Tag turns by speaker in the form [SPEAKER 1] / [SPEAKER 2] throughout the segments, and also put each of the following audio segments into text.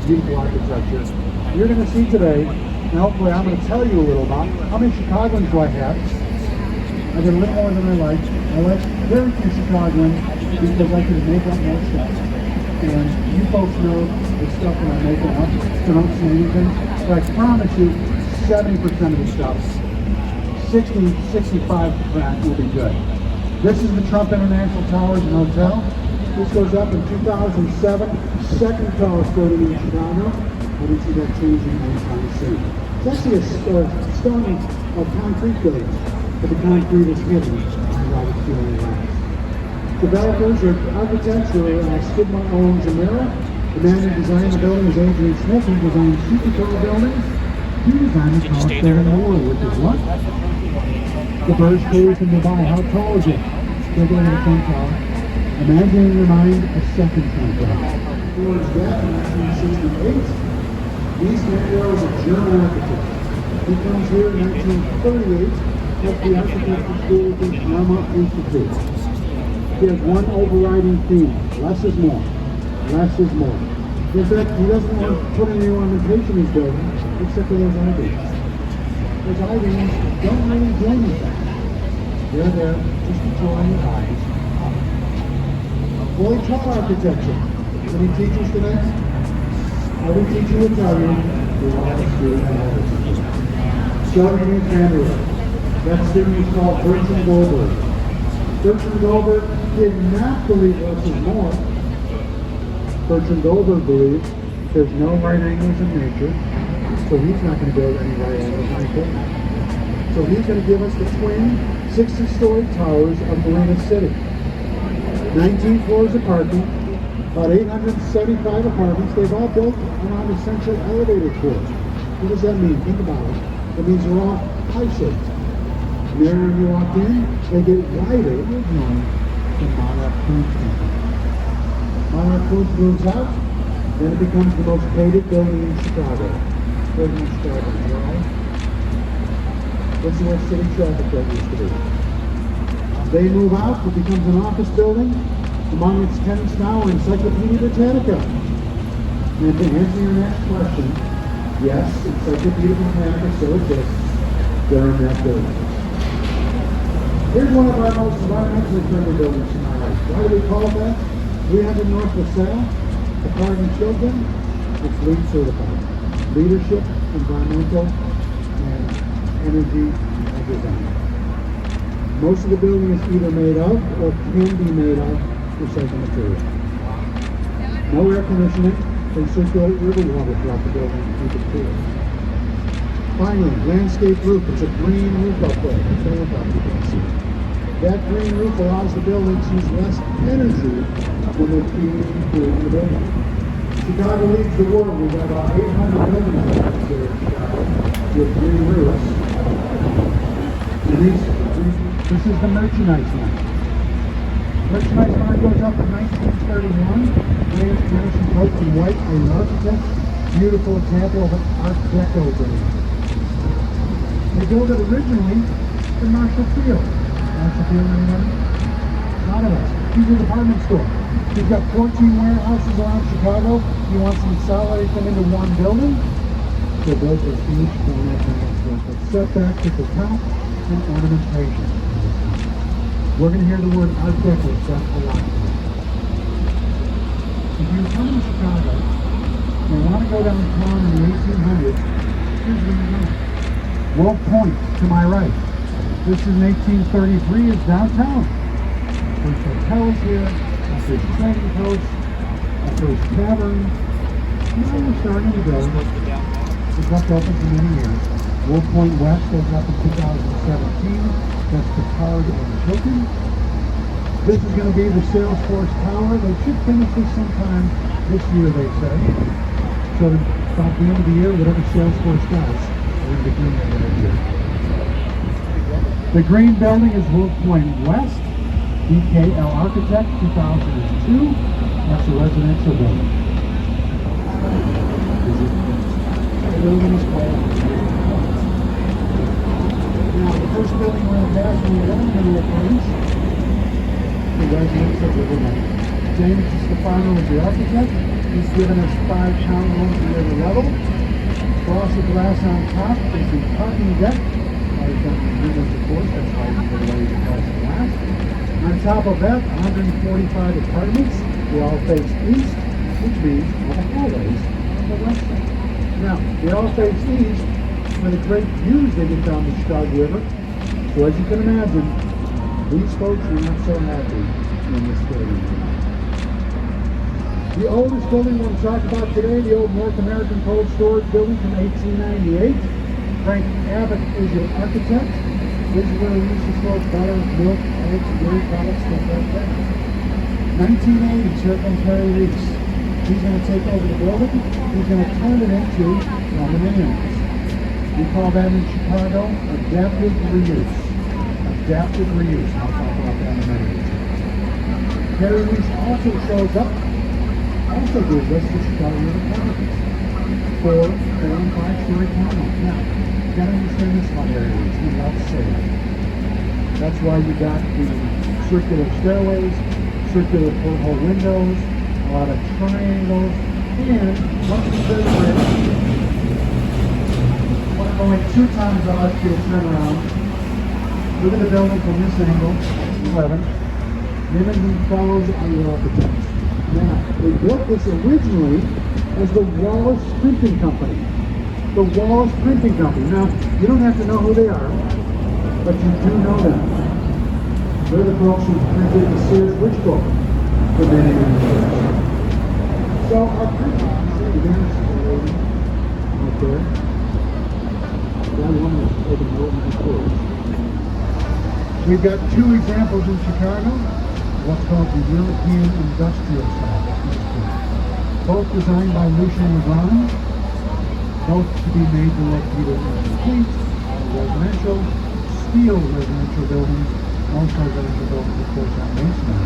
[SPEAKER 1] beautiful architecture. You're going to see today, and hopefully I'm going to tell you a little about how many Chicagoans do I have. I get a little more than I like. I like very few Chicagoans because I can make up more stuff. And you folks know the stuff that I'm making up, so don't say anything. But I promise you, 70% of the stuff, 65% will be good. This is the Trump International Towers and Hotel. This goes up in 2007, second tallest building in Chicago. I don't see that changing anytime soon. It's actually a stone of concrete building, but the concrete is hidden by the ceiling lights. Developers or architects are Skidmore, Owens & Merrill. The man who designed the building is Adrian Smith. He designed super tall buildings. He designed the tallest building in the world, which is what? The Burj Khalifa in Dubai. How tall is it? Bigger than the Trump Tower. Imagine in your mind a second Trump Tower. Towards that in 1968, these windows are German architect. He comes here in 1938 at the architecture school at the Drama Institute. He has one overriding theme: less is more. Less is more. In fact, he doesn't want to put any ornamentation in his building, except for those I-beams. Those I-beams don't really do anything. They're there just to draw your eyes up. Fully tall architecture. Any teachers today? Every teacher will tell you, we want to do everything. Starting in Canada. That student is called Bertrand Goldberg. Bertrand Goldberg did not believe less is more. Bertrand Goldberg believed there's no right angles in nature, so he's not going to build any right angles in equipment. So he's going to give us the twin 60-story towers of Marina City. 19 floors of parking, about 875 apartments. They've all built around a central elevator core. What does that mean? Think about it. It means they're all pie-shaped. Narrower you walk in, they get wider, originally, than Monarch Foods Company. Monarch Foods moves out, then it becomes the most hated building in Chicago. Building in Chicago, right? This is where city traffic light used to be. They move out, it becomes an office building. Among its tenants now are Encyclopedia Britannica. And to answer your next question, yes, Encyclopedia Britannica still exists. They're in that building. Here's one of our most environmentally friendly buildings to my right. Why do we call it that? 300 North LaSalle, apartment children. It's LEED certified. Leadership, environmental, and energy design. Most of the building is either made of or can be made of recycled material. No air conditioning. They circulate river water throughout the building to keep it cool. Finally, landscape roof. It's a green roof up there. It's the roof up you can see. That green roof allows the building to use less energy when they're heating and cooling the building. Chicago leads the world. We've got about 800 buildings here in Chicago with green roofs. And this is the merchandise line. Merchandise line goes up in 1931. Grand Commission built in white by an architect. Beautiful example of an Art Deco building. They built it originally in Marshall Field. Marshall Field, anybody? None of us. He's a department store. He's got 14 warehouses around Chicago. He wants to consolidate them into one building. So built a huge format store. But setbacks at the top and ornamentation. We're going to hear the word Art Deco stuff a lot. If you're coming to Chicago and you want to go downtown in the 1800s, here's where you go. Wolf Point, to my right. This is 1833, is downtown. There's hotels here, there's trading posts, there's taverns. Now we're starting to go. It's left open for many years. Wolf Point West goes up in 2017. That's the Card and Hilton. This is going to be the Salesforce Tower. They should finish this sometime this year, they say. So about the end of the year, whatever Salesforce does, we're going to be doing that every year. The green building is Wolf Point West, DKL Architect, 2002. That's a residential building. The building is called. Now, the first building we're going to pass when we're done, we're going to approach the residents of Riverbank. James Stefano is the architect. He's given us 5 townhomes near the level. Frosted glass on top is the parking deck. I've done the windows, of course, that's why you put away the frosted glass. On top of that, 145 apartments. They all face east, which means all the hallways on the west side. Now, they all face east for the great views they get down the Chicago River. So as you can imagine, these folks are not so happy in this building. The oldest building we're going to talk about today, the old North American Cold Storage building from 1898. Frank Abbott is your architect. This is where we used to store butter, milk, eggs, dairy products, stuff like that. 1980, here comes Harry Reese. He's going to take over the building. He's going to turn it into condominiums. We call that in Chicago adaptive reuse. Adaptive reuse. I'll talk about that in a minute. Harry Reese also shows up, also gives us the Chicago apartments. 4 and 5-story townhomes. Now, you got to understand this about Harry Reese. He loves sailing. That's why you got the circular stairways, circular porthole windows, a lot of triangles, and once you turn around, only 2 times I'll let you turn around. Look at the building from this angle, 11. Nimmons and Fellows are your architects. Now, they built this originally as the Wallace Printing Company. The Wallace Printing Company. Now, you don't have to know who they are, but you do know them. They're the folks who printed the Sears Witch Book for many, many years. So our printing, see, there's a lady right there. That one is open more than closed. We've got 2 examples in Chicago, what's called the European Industrial Style. Both designed by Lucian LeBron, both to be made to look either complete residential, steel residential buildings. Most residential buildings, of course, are masonry.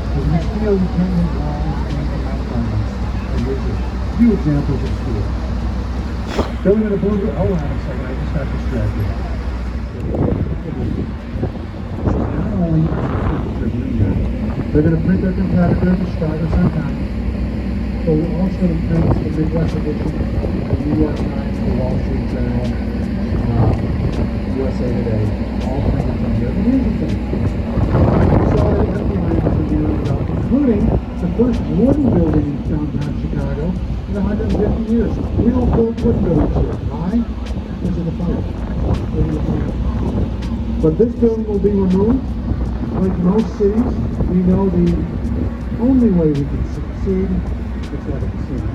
[SPEAKER 1] Because in steel, you can't make walls, you can't make outlinings. And here's a few examples of steel. Building in a blue, hold on a second, I just got distracted. Not only they're going to print their competitor, the Chicago Sun-Times, but we're also going to print the Midwest edition, the New York Times, the Wall Street Journal, USA Today, all printed from here. But here's the thing. We saw the empty lands in the Roosevelt, including the first wooden building in downtown Chicago in 150 years. We don't build wooden buildings here. Why? Because of the fire. But this building will be removed. Like most cities, we know the only way we can succeed is to have a casino.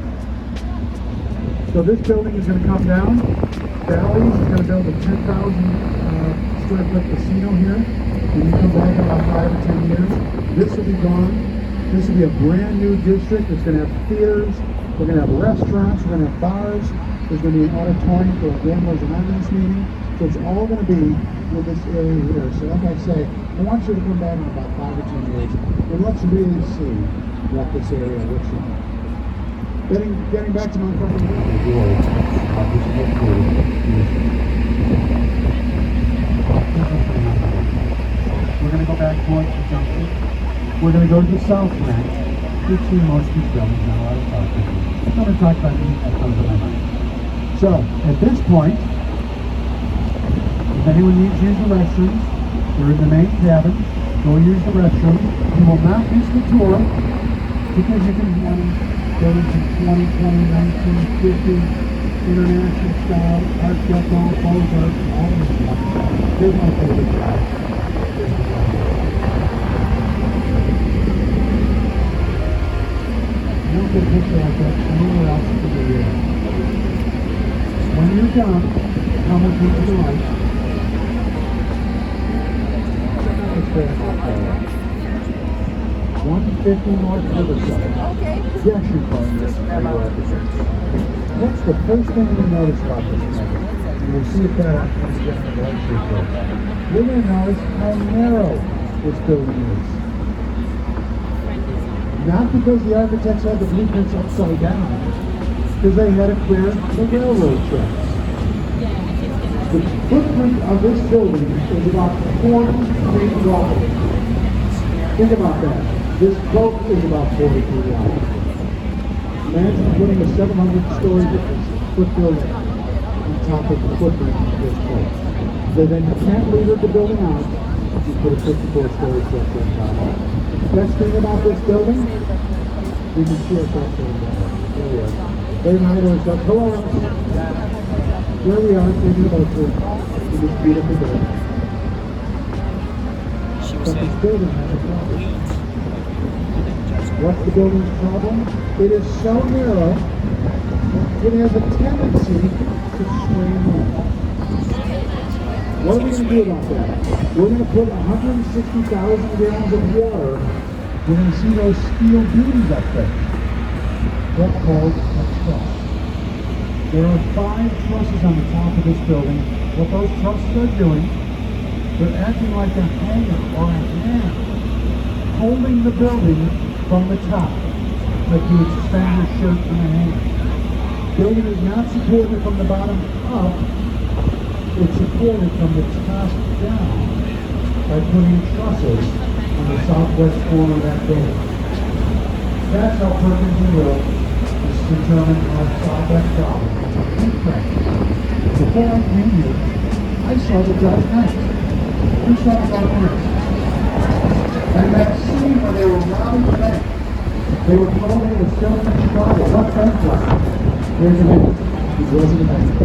[SPEAKER 1] So this building is going to come down. Bally's is going to build a 10,000 square foot casino here. When you come back in about 5 or 10 years, this will be gone. This will be a brand new district. It's going to have theaters. We're going to have restaurants. We're going to have bars. There's going to be an auditorium for a gamblers anonymous meeting. So it's all going to be in this area here. So like I say, I want you to come back in about 5 or 10 years and let's really see what this area looks like. Getting back to my company. We're going to go back towards the junction. We're going to go to the south branch. You've seen most of these buildings now. I'm going to talk about these that comes to my mind. So, at this point, if anyone needs to use the restrooms, they're in the main cabin. Go use the restroom. You will not miss the tour because you can go into 20, 1950 international style, Art Deco, Beaux-Arts, all this stuff. Here's my favorite guy. You don't get a picture like that anywhere else in the year. When you're done, come with me to the right. 150 North Riverside.
[SPEAKER 2] Okay.
[SPEAKER 1] Yes, you can. What's the first thing you notice about this thing? And we'll see if that comes down the right shape. You're going to notice how narrow this building is. Not because the architects had the blueprints upside down, because they had to clear the railroad tracks. The footprint of this building is about 40 feet wide. Think about that. This boat is about 40 feet wide. Imagine putting a 700-story foot building on top of the footprint of this place. So then you can't leave the building out. You put a 54-story structure on top. Best thing about this building, we can see ourselves over there. There we are. Very nice ourselves. Hello. Here we are taking a boat tour in this beautiful building. But this building has a problem. What's the building's problem? It is so narrow, it has a tendency to sway more. What are we going to do about that? We're going to put 160,000 gallons of water. We're going to see those steel beams up there. What's called a truss. There are 5 trusses on the top of this building. What those trusses are doing, they're acting like a hanger or a hand, holding the building from the top, like you would suspend your shirt in a hanger. Building is not supported from the bottom up, it's supported from the top down by putting trusses on the southwest corner of that building. That's how Perkins and Will is determined how to solve that problem. Before I came here, I saw the Dark Knight. Who saw the Dark Knight? And that scene where they were robbing the bank, they were told they were still in Chicago. What bank was it? Here's a hint. It wasn't a bank.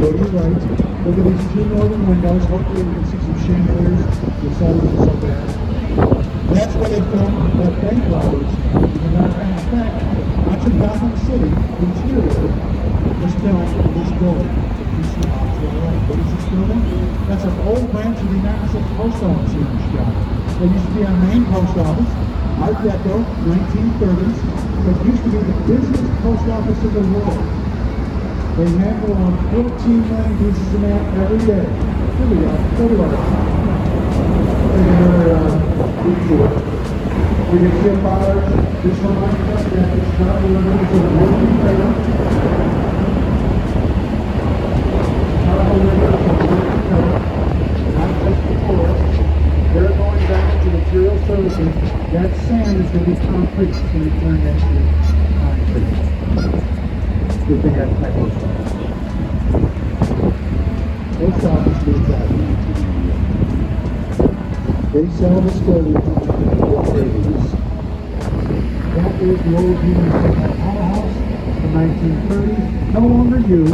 [SPEAKER 1] Go to your right. Look at these 2 northern windows. Hopefully you can see some chandeliers. The sun isn't so bad. That's where they filmed that bank robberies. In fact, much of Gotham City interior was filmed in this building. You see off to the right. What is this building? That's an old branch of the United States Post Office here in Chicago. It used to be our main post office, Art Deco, 1930s. It used to be the busiest post office in the world. They handle around 14 million pieces of mail every day. Here we go. Here we go. Take another big tour. We can see a barge. This reminds us that it's not delivered to the working trailer. Powerful windows and working trailer. Not just the floors. They're going back to material services. That sand is going to be concrete. It's going to be turned into concrete. Good thing I have post office. Post office means that. They sell this building to the ladies. That is the old Union House from 1930s. No longer used.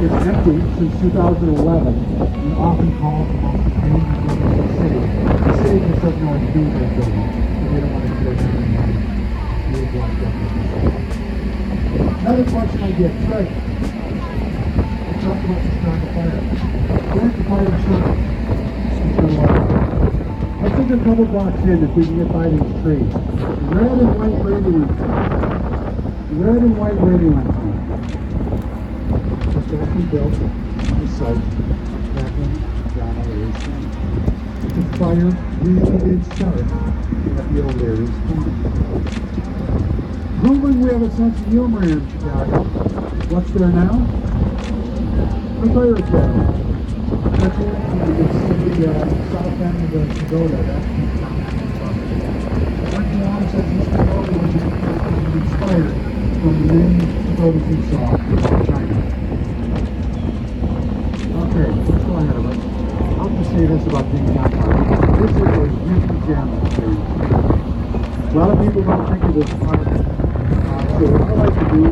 [SPEAKER 1] It's empty since 2011 and often called the most dangerous building in the city. The city just doesn't know what to do with that building. They don't want to do it anymore. It's locked up. Another question I get, Fred. We talked about the Chicago fire. Where's the fire insurance? Let's take a couple blocks in if we can get by these trees. Red and white radio antenna. Red and white radio antenna. It's actually built on the site back in John O'Leary's time. The fire really did start at the O'Leary's time. Proving we have a sense of humor in Chicago. What's there now? The fire academy. That's it. You can see the south end of the pagoda. That's the Juan says this pagoda was inspired from the many pagodas he saw in China. Okay, let's go ahead of us. I'll just say this about being downtown. This is a huge gem of trees. A lot of people don't think of this park. So what I like to do is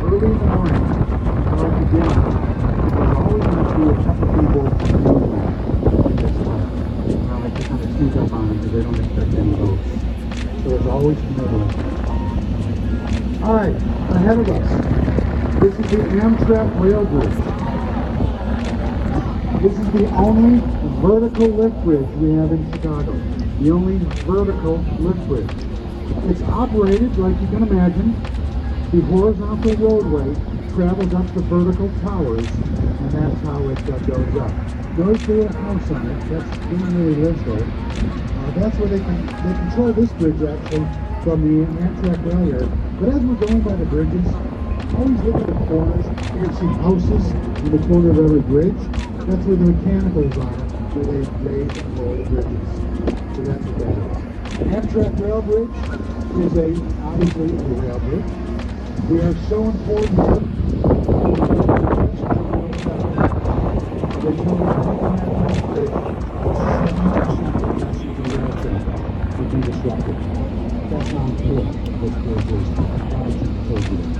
[SPEAKER 1] early in the morning, I like to get out. There's always going to be a couple people in this park. I like to kind of sneak up on them because they don't expect any votes. So there's always commitment. Alright, ahead of us. This is the Amtrak rail bridge. This is the only vertical lift bridge we have in Chicago. The only vertical lift bridge. It's operated, like you can imagine, the horizontal roadway travels up the vertical towers, and that's how it goes up. Notice the little house on it, that's who really lives there. That's where they control this bridge actually from the Amtrak rail yard. But as we're going by the bridges, always look at the corners. You're going to see houses in the corner of every bridge. That's where the mechanicals are, where they raise and lower the bridges. So that's what that is. Amtrak rail bridge is a obviously a rail bridge. We are so important here. They told us that bridge, 70% of passenger rail traffic would be disrupted. That's how important this bridge is. Probably shouldn't have told you that.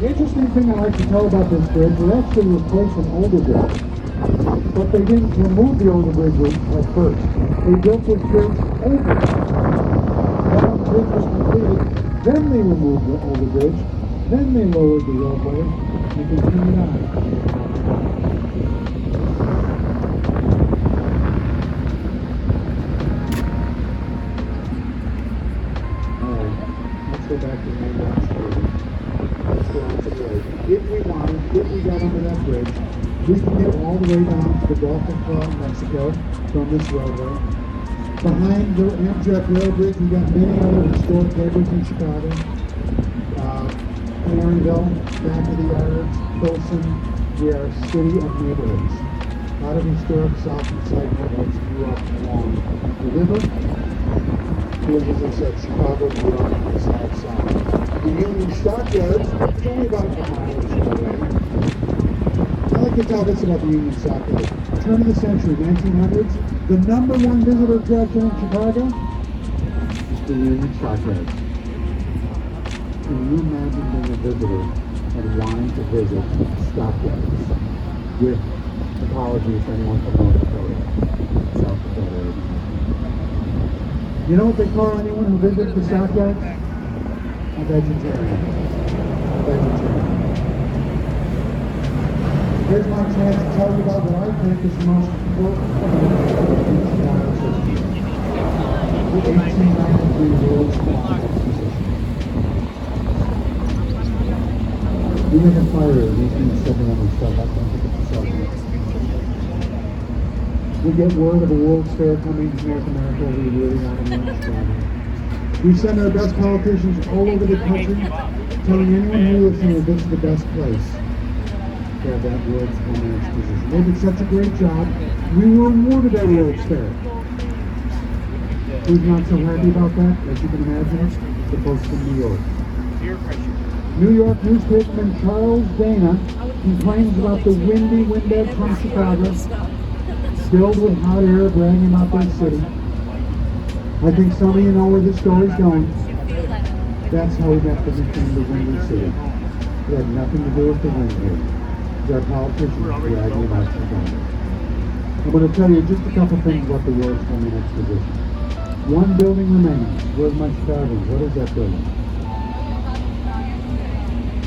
[SPEAKER 1] The interesting thing I like to tell about this bridge, they actually replaced an older bridge. But they didn't remove the older bridge at first. They built this bridge over. Then the bridge was completed, then they removed the older bridge, then they lowered the roadway, and continued on. Alright, let's go back to the main box building. Let's go out to the road. If we wanted, if we got under that bridge, we can get all the way down to the Gulf of Mexico from this roadway. Behind the Amtrak Rail Bridge, we got many other historic neighborhoods in Chicago. Warrenville, back of the yards, Folsom. We are a city of neighborhoods. A lot of historic south and side neighborhoods grew up along the river. Because, as I said, Chicago grew up on the south side. The Union Stockyards is only about a mile or so away. I like to tell this about the Union Stockyards. Turn of the century, 1900s, the number one visitor attraction in Chicago is the Union Stockyards. Can you imagine being a visitor and wanting to visit Stockyards? With apologies to anyone from North Dakota, South Dakota. You know what they call anyone who visits the Stockyards? A vegetarian. Here's my chance to tell you about what I think is the most important thing in Chicago's history. The 1893 World's Fair Exposition. We had a fire in 1871 and stuff. I don't think it's a subject. We get word of a World's Fair coming to North America. We really want to know Chicago. We send our best politicians all over the country, telling anyone who lives here this is the best place to have that World's Fair Exposition. They did such a great job. We were awarded our World's Fair. Who's not so happy about that? As you can imagine, the folks from New York. New York newspaperman Charles Dana complains about the windy windbag from Chicago, filled with hot air, bragging about their city. I think some of you know where this story's going. That's how we got the nickname the Windy City. It had nothing to do with the wind here. Our politicians bragging about Chicago. I'm going to tell you just a couple things about the World's Fair Exposition. One building remains. Where's my Chicago? What is that building?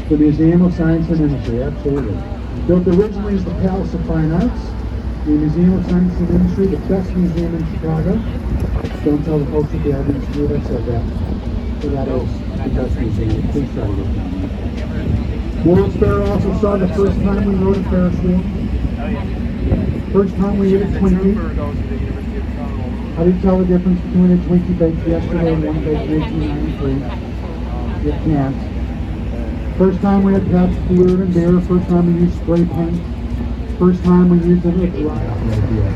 [SPEAKER 1] The Museum of Science and Industry, absolutely. Built originally as the Palace of Fine Arts, the Museum of Science and Industry, the best museum in Chicago. Don't tell the folks at the audience group I said that. So that is the best museum. Please try to get down. World's Fair also saw the first time we rode a Ferris wheel. First time we hit a Twinkie. How do you tell the difference between a Twinkie baked yesterday and one baked in 1893? You can't. First time we had Pepsi, fluid and beer. First time we used spray paint. First time we used a dry idea.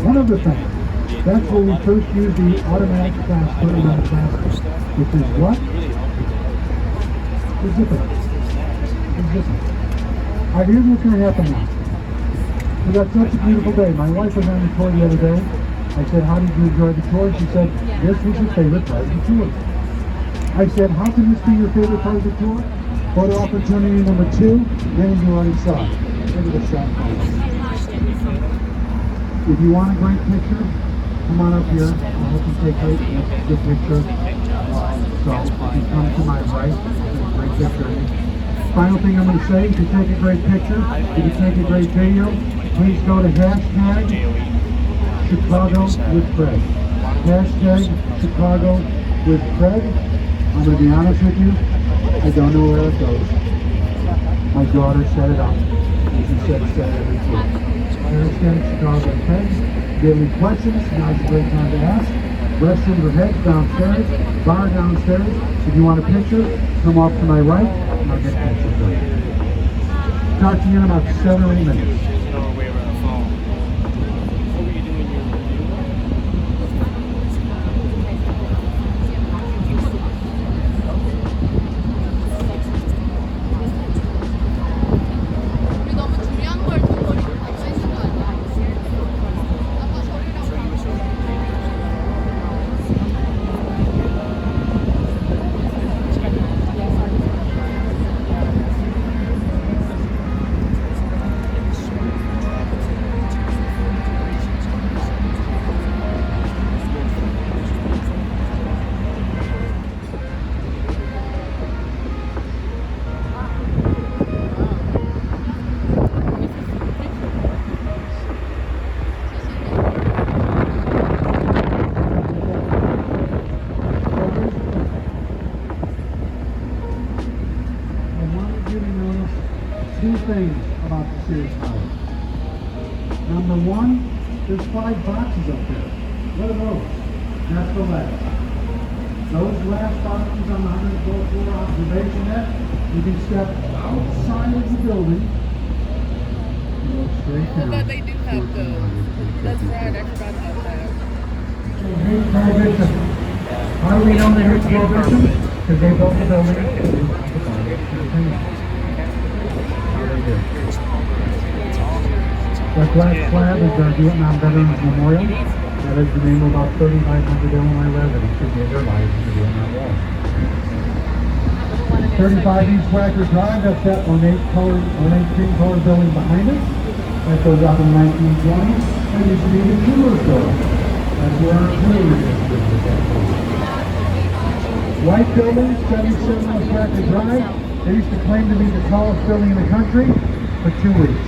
[SPEAKER 1] One of the things, that's where we first used the automatic fast putting on plastic. Which is what? It's different. It's different. Alright, here's what's going to happen now. We got such a beautiful day. My wife was on the tour the other day. I said, how did you enjoy the tour? She said, this was your favorite part of the tour. I said, how can this be your favorite part of the tour? Photo opportunity number 2, then you already saw it. Look at the shot. If you want a great picture, come on up here. I'll help you take a good picture. So if you come to my right, take a great picture. Final thing I'm going to say, if you take a great picture, if you take a great video, please go to hashtag Chicago with Craig. Hashtag Chicago with Craig. I'm going to be honest with you, I don't know where it goes. My daughter set it up. And she said set it every week. Hashtag Chicago with Craig. If you have any questions, now's a great time to ask. Restrooms are heads downstairs, bar downstairs. If you want a picture, come off to my right, and I'll get pictures for you. Talk to you in about 7 or 8 minutes. two things about the Sears Tower. Number one, there's 5 boxes up there. What are those? That's the ledge. Those last boxes on the 104th floor observation deck, you can step outside of the building and go straight down.
[SPEAKER 2] But they do have those. That's right, I forgot about that.
[SPEAKER 1] Here's Prohibition. How do we know they're Prohibition? Because they built the building. That glass slab is our Vietnam Veterans Memorial. That is the name of about 3,500 Illinois residents who gave their lives in the Vietnam War. 35 East Wacker Drive, that's that ornate cream color building behind us. That goes up in 1920. That used to be the jeweler's building. That's where our jewelry is. White building, 77 West Wacker Drive. They used to claim to be the tallest building in the country for 2 weeks.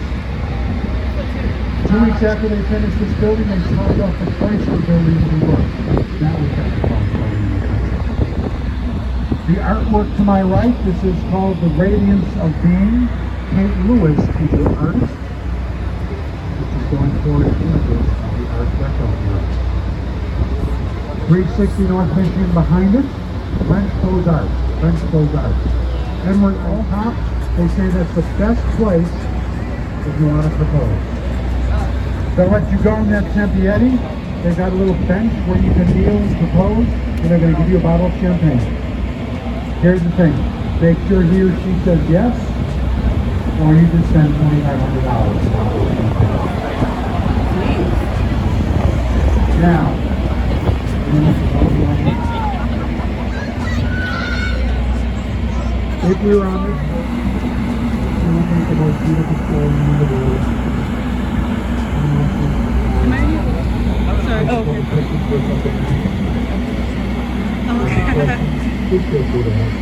[SPEAKER 1] 2 weeks after they finished this building, they started off the Chrysler building in New York. That was the tallest building in the country. The artwork to my right, this is called The Radiance of Being. Kate Lewis is the artist. This is going forward images of the Art Deco here. 360 North Michigan behind us. French Beaux-Arts. French Beaux-Arts. Edward Olcott, they say that's the best place if you want to propose. They'll let you go in that Tempietti. They got a little bench where you can kneel and propose, and they're going to give you a bottle of champagne. Here's the thing. Make sure he or she says yes, or you can spend $2,500. Now, if we were on this boat, we would think the most beautiful floor in the world.
[SPEAKER 2] I'm sorry. Oh, okay.
[SPEAKER 1] Please feel free to help.